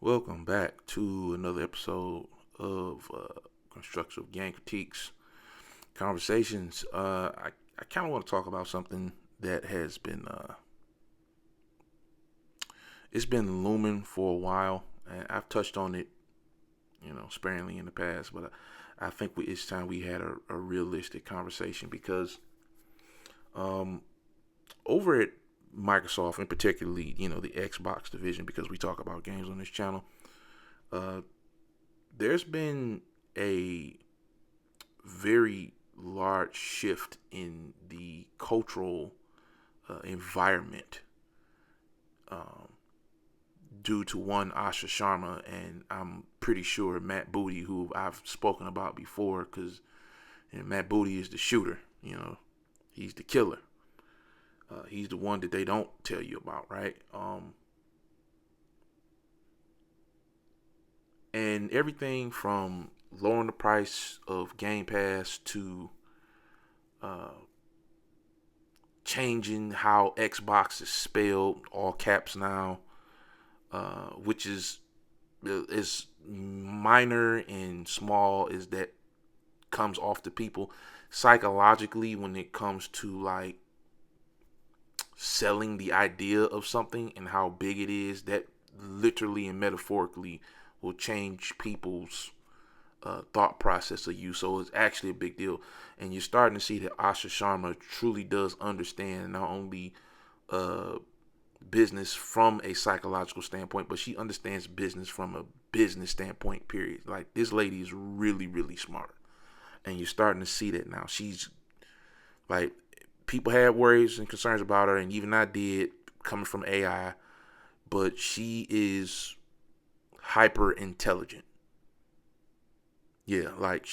Welcome back to another episode of Constructive Game Critiques Conversations. I kind of want to talk about something that has been it's been looming for a while, and I've touched on it, sparingly in the past. But I think it's time we had a realistic conversation because um, over at Microsoft, and particularly the Xbox division, because we talk about games on this channel. Uh, there's been a very large shift in the cultural environment um, due to one Asha Sharma, and I'm pretty sure Matt Booty, who I've spoken about before, because Matt Booty is the shooter. He's the killer. He's the one that they don't tell you about, right? And everything from lowering the price of Game Pass to uh, changing how Xbox is spelled, all caps now, which is as minor and small as that comes off to people psychologically when it comes to like selling the idea of something and how big it is. That literally and metaphorically will change people's thought process of you. So it's actually a big deal. And you're starting to see that Asha Sharma truly does understand not only uh, business from a psychological standpoint, but she understands business from a business standpoint, period. Like, this lady is really, really smart. And you're starting to see that now. She's like, people had worries and concerns about her, and even I did, coming from AI, but she is hyper intelligent. Yeah, like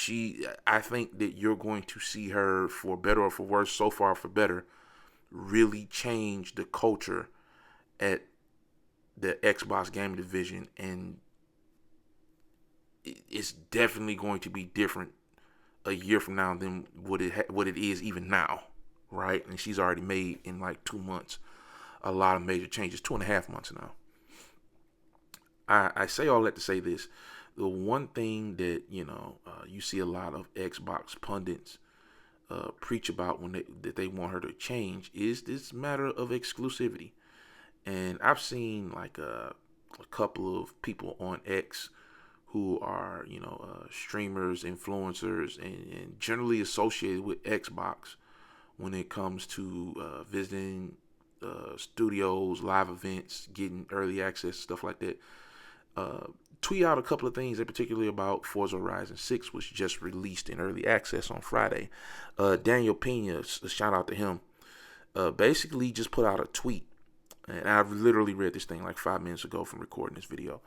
I think that you're going to see her, for better or for worse, so far for better, really change the culture at the Xbox gaming division, and it's definitely going to be different a year from now than what it is even now, right? And she's already made in like 2 months a lot of major changes, 2.5 months now. I say all that to say this: the one thing that you see a lot of Xbox pundits preach about when they want her to change is this matter of exclusivity. And I've seen like a couple of people on X who are streamers, influencers, and generally associated with Xbox when it comes to visiting studios, live events, getting early access, stuff like that. uh, Tweet out a couple of things, in particularly about Forza Horizon 6, which just released in early access on Friday. Daniel Pena, a shout out to him, basically just put out a tweet. And I've literally read this thing like 5 minutes ago from recording this video.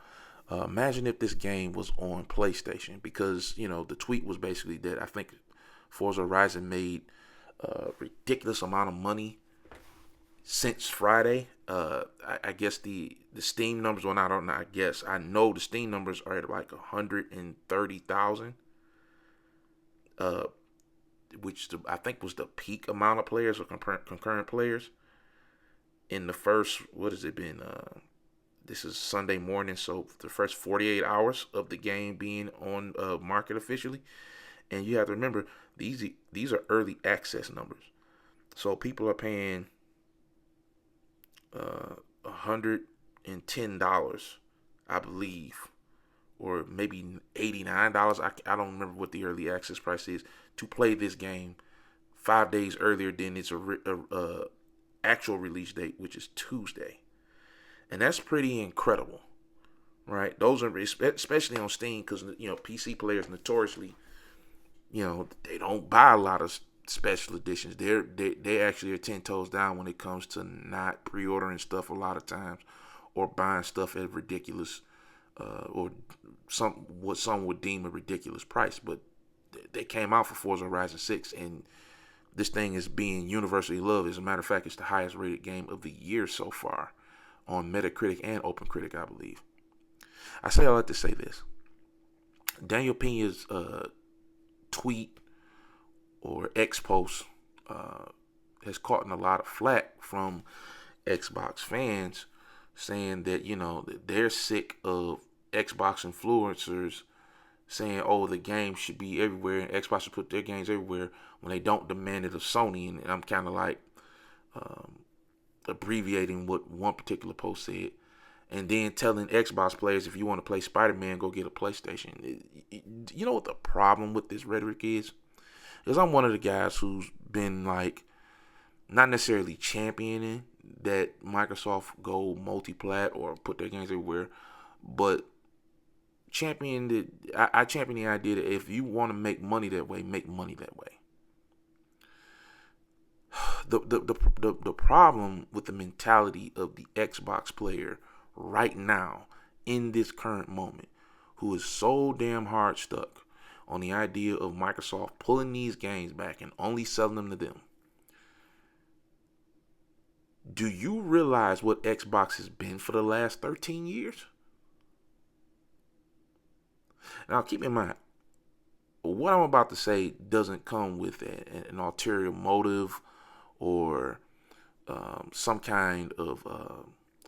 Imagine if this game was on PlayStation, because, the tweet was basically that I think Forza Horizon made a ridiculous amount of money since Friday. I guess the Steam numbers. Well, I don't know. I know the Steam numbers are at like 130,000. Uh, I think was the peak amount of players or concurrent players in the first. What has it been? This is Sunday morning, so the first 48 hours of the game being on market officially. And you have to remember, these are early access numbers, so people are paying $110, I believe, or maybe $89. I don't remember what the early access price is to play this game 5 days earlier than its actual release date, which is Tuesday, and that's pretty incredible, right? Those are especially on Steam, because PC players notoriously, they don't buy a lot of special editions. They actually are 10 toes down when it comes to not pre-ordering stuff a lot of times, or buying stuff at ridiculous, or what some would deem a ridiculous price. But they came out for Forza Horizon 6, and this thing is being universally loved. As a matter of fact, it's the highest rated game of the year so far on Metacritic and OpenCritic, I believe. I say all that to say this: Daniel Pena's tweet or X post has caught in a lot of flack from Xbox fans, saying that that they're sick of Xbox influencers saying, "Oh, the game should be everywhere, and Xbox should put their games everywhere," when they don't demand it of Sony. And I'm kind of like abbreviating what one particular post said, and then telling Xbox players, if you want to play Spider-Man, go get a PlayStation. You know what the problem with this rhetoric is? Because I'm one of the guys who's been like, not necessarily championing that Microsoft go multi-plat or put their games everywhere, but I champion the idea that if you want to make money that way, make money that way. The problem with the mentality of the Xbox player right now in this current moment, who is so damn hard stuck on the idea of Microsoft pulling these games back and only selling them to them. Do you realize what Xbox has been for the last 13 years? Now, keep in mind, what I'm about to say doesn't come with an ulterior motive or some kind of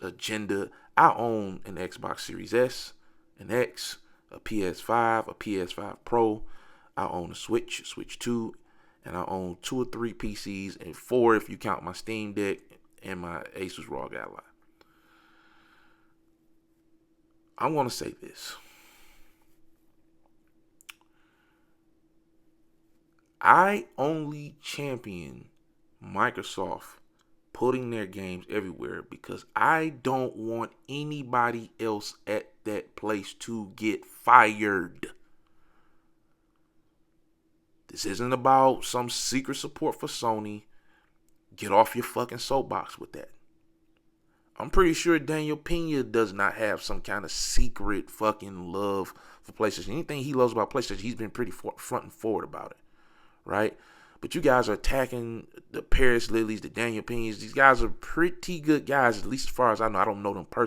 agenda. I own an Xbox Series S, an X, a PS5, a PS5 Pro. I own a Switch 2, and I own 2 or 3 PCs, and 4 if you count my Steam Deck and my Asus ROG Ally. I'm going to say this. I only champion Microsoft putting their games everywhere because I don't want anybody else at that place to get fired. This isn't about some secret support for Sony. Get off your fucking soapbox with that. I'm pretty sure Daniel Pena does not have some kind of secret fucking love for PlayStation. Anything he loves about PlayStation, he's been pretty front and forward about it, right? But you guys are attacking the Paris Lillys, the Daniel Penas. These guys are pretty good guys, at least as far as I know. I don't know them personally.